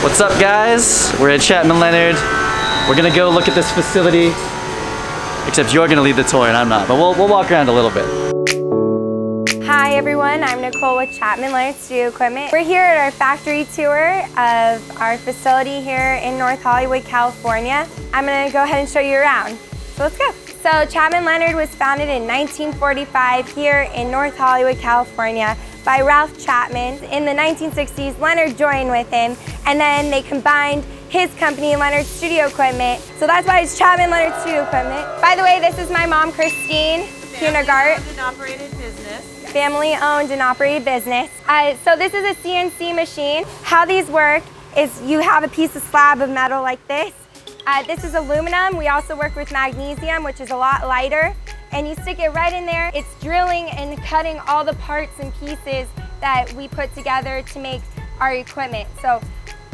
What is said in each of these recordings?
What's up, guys? We're at Chapman Leonard. We're gonna go look at this facility. Except you're gonna lead the tour and I'm not, but we'll walk around a little bit. Hi everyone, I'm Nicole with Chapman Leonard Studio Equipment. We're here at our factory tour of our facility here in North Hollywood, California. I'm gonna go ahead and show you around. So let's go. So Chapman Leonard was founded in 1945 here in North Hollywood, California by Ralph Chapman. In the 1960s, Leonard joined with him and then they combined his company, Leonard Studio Equipment. So that's why it's Chapman Leonard Studio Equipment. By the way, this is my mom, Christine Kindergart. Family-owned and operated business. Family-owned and operated business. So this is a CNC machine. How these work is you have a piece of slab of metal like this. This is aluminum. We also work with magnesium, which is a lot lighter. And you stick it right in there. It's drilling and cutting all the parts and pieces that we put together to make our equipment. So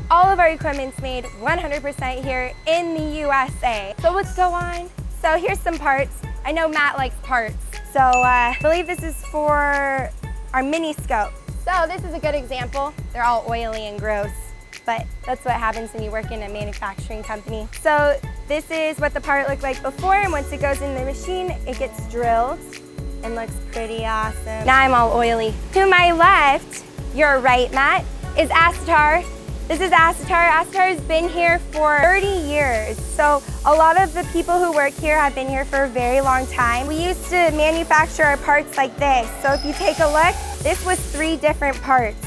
all of our equipment's made 100% here in the USA. So let's go on. So here's some parts. I know Matt likes parts. So I believe this is for our mini scope. So this is a good example. They're all oily and gross, but that's what happens when you work in a manufacturing company. So this is what the part looked like before, and once it goes in the machine, it gets drilled and looks pretty awesome. Now I'm all oily. To my left, your right, Matt, is acetar. This is acetar. Acetar has been here for 30 years. So a lot of the people who work here have been here for a very long time. We used to manufacture our parts like this. So if you take a look, this was 3 different parts.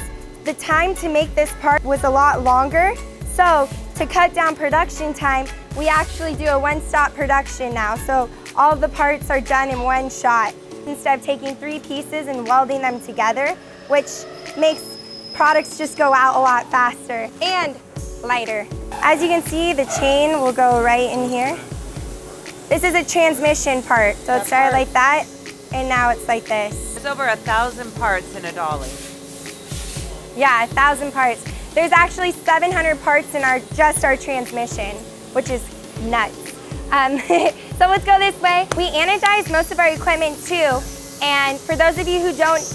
The time to make this part was a lot longer. So to cut down production time, we actually do a one-stop production now. So all of the parts are done in one shot instead of taking 3 pieces and welding them together, which makes products just go out a lot faster and lighter. As you can see, the chain will go right in here. This is a transmission part. So it started like that, and now it's like this. There's over 1,000 parts in a dolly. Yeah, 1,000 parts. There's actually 700 parts in just our transmission, which is nuts. So let's go this way. We anodize most of our equipment too. And for those of you who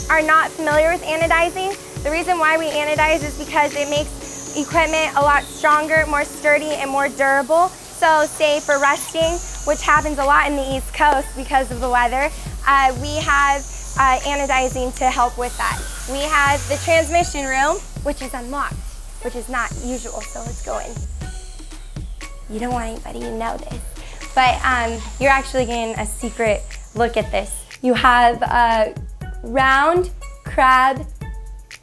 are not familiar with anodizing, the reason why we anodize is because it makes equipment a lot stronger, more sturdy, and more durable. So say for rusting, which happens a lot in the East Coast because of the weather, we have anodizing to help with that. We have the transmission room, which is unlocked, which is not usual, so let's go in. You don't want anybody to know this, but you're actually getting a secret look at this. You have round, crab,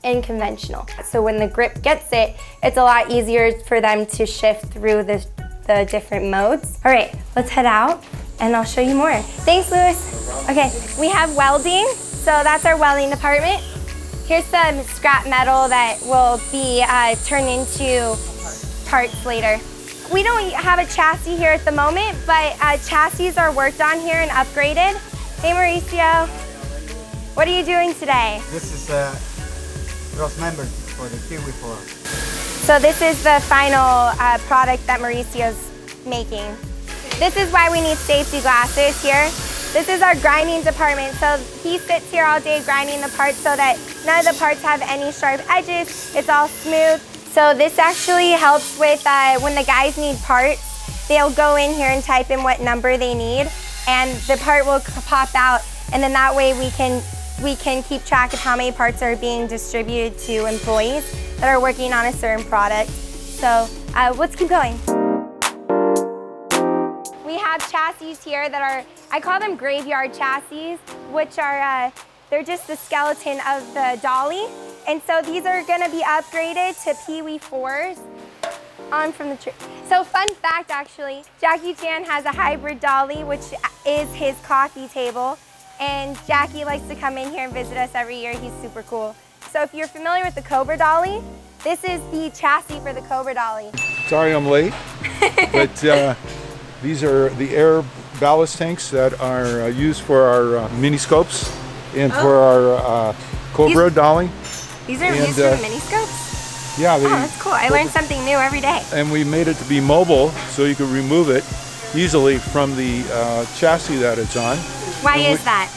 and conventional. So when the grip gets it, it's a lot easier for them to shift through the different modes. All right, let's head out and I'll show you more. Thanks, Louis. Okay, we have welding. So that's our welding department. Here's some scrap metal that will be turned into parts later. We don't have a chassis here at the moment, but chassis are worked on here and upgraded. Hey, Mauricio. What are you doing today? This is cross members for the Kiwi 4. So this is the final product that Mauricio's making. This is why we need safety glasses here. This is our grinding department. So he sits here all day grinding the parts so that none of the parts have any sharp edges. It's all smooth. So this actually helps with when the guys need parts, they'll go in here and type in what number they need and the part will pop out, and then that way we can keep track of how many parts are being distributed to employees that are working on a certain product. So let's keep going. We have chassis here that are, I call them graveyard chassis, which are, they're just the skeleton of the dolly. And so these are gonna be upgraded to Pee-wee 4s on from the tree. So fun fact actually, Jackie Chan has a hybrid dolly, which is his coffee table. And Jackie likes to come in here and visit us every year. He's super cool. So if you're familiar with the Cobra Dolly, this is the chassis for the Cobra Dolly. Sorry I'm late, but these are the air ballast tanks that are used for our mini scopes and for our Cobra Dolly. These are used for the mini scopes? Yeah. Oh, that's cool. I learn something new every day. And we made it to be mobile so you could remove it easily from the chassis that it's on. Why is that?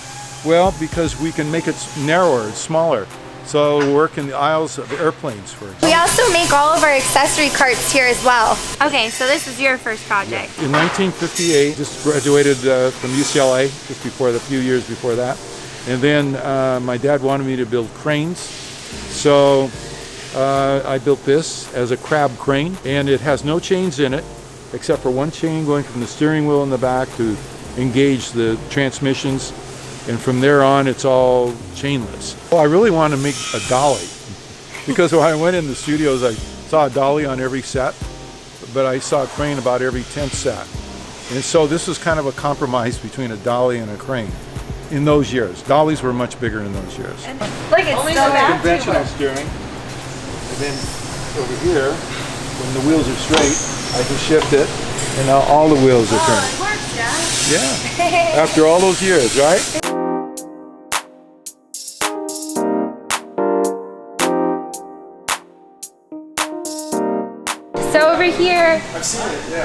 Well, because we can make it narrower, smaller. So we work in the aisles of airplanes, for example. We also make all of our accessory carts here as well. Okay, so this is your first project. In 1958, just graduated from UCLA, just before a few years before that. And then my dad wanted me to build cranes. So I built this as a crab crane, and it has no chains in it, except for one chain going from the steering wheel in the back to engage the transmissions. And from there on, it's all chainless. Well, I really wanted to make a dolly because when I went in the studios, I saw a dolly on every set, but I saw a crane about every 10th set. And so this was kind of a compromise between a dolly and a crane in those years. Dollies were much bigger in those years. Look, it's still there. Conventional steering, and then over here, when the wheels are straight, I can shift it, and now all the wheels are turning. It works, Dad. Yeah, after all those years, right? So over here,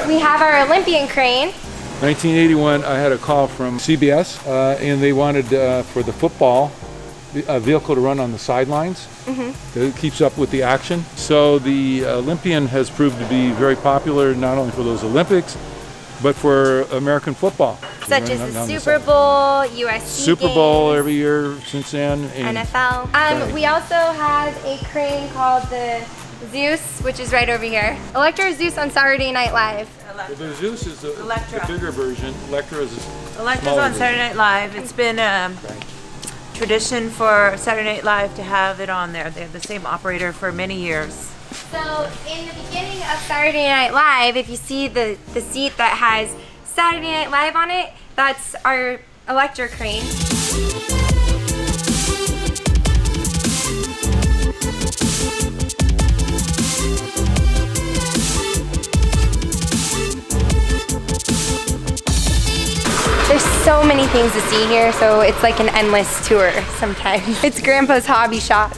we have our Olympian crane. 1981, I had a call from CBS, and they wanted for the football a vehicle to run on the sidelines. It keeps up with the action. So the Olympian has proved to be very popular, not only for those Olympics, but for American football. Such as the Super Bowl, USC Super Bowl games, every year since then. And NFL. We also have a crane called the Zeus, which is right over here. Electra Zeus on Saturday Night Live. the Zeus is the Electra. bigger version. Electra is Electra's smaller on version. Saturday Night Live. It's been tradition for Saturday Night Live to have it on there. They have the same operator for many years. So in the beginning of Saturday Night Live, if you see the seat that has Saturday Night Live on it, that's our Electra crane. There's so many things to see here, so it's like an endless tour sometimes. It's Grandpa's hobby shop.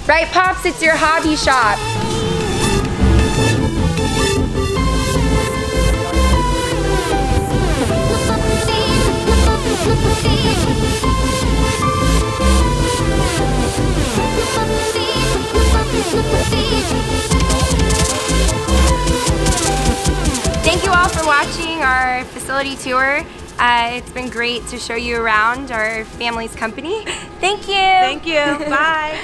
Right, Pops? It's your hobby shop. Thank you all for watching our facility tour. It's been great to show you around our family's company. Thank you. Thank you. Bye.